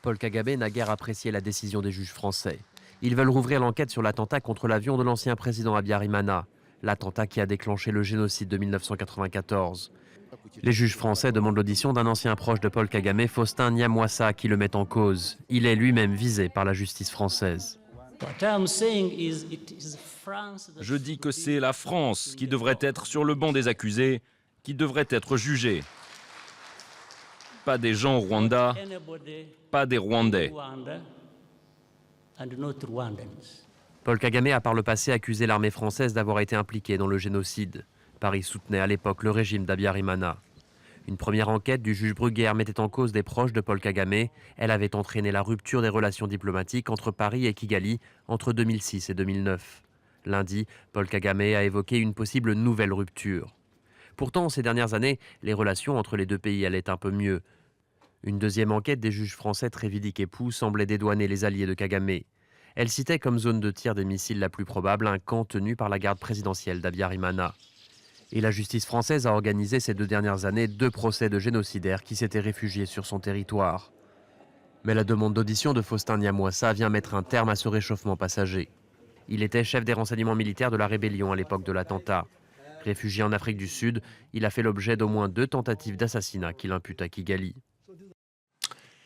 Paul Kagame n'a guère apprécié la décision des juges français. Ils veulent rouvrir l'enquête sur l'attentat contre l'avion de l'ancien président Habyarimana, l'attentat qui a déclenché le génocide de 1994. Les juges français demandent l'audition d'un ancien proche de Paul Kagame, Faustin Nyamwasa, qui le met en cause. Il est lui-même visé par la justice française. Je dis que c'est la France qui devrait être sur le banc des accusés, qui devrait être jugée. Pas des gens au Rwanda, pas des Rwandais. Paul Kagame a par le passé accusé l'armée française d'avoir été impliquée dans le génocide. Paris soutenait à l'époque le régime d'Habyarimana. Une première enquête du juge Bruguière mettait en cause des proches de Paul Kagame. Elle avait entraîné la rupture des relations diplomatiques entre Paris et Kigali entre 2006 et 2009. Lundi, Paul Kagame a évoqué une possible nouvelle rupture. Pourtant, ces dernières années, les relations entre les deux pays allaient un peu mieux. Une deuxième enquête des juges français Trévidic et Pou semblait dédouaner les alliés de Kagame. Elle citait comme zone de tir des missiles la plus probable un camp tenu par la garde présidentielle d'Habyarimana. Et la justice française a organisé ces 2 dernières années 2 procès de génocidaires qui s'étaient réfugiés sur son territoire. Mais la demande d'audition de Faustin Nyamwasa vient mettre un terme à ce réchauffement passager. Il était chef des renseignements militaires de la rébellion à l'époque de l'attentat. Réfugié en Afrique du Sud, il a fait l'objet d'au moins 2 tentatives d'assassinat qu'il impute à Kigali.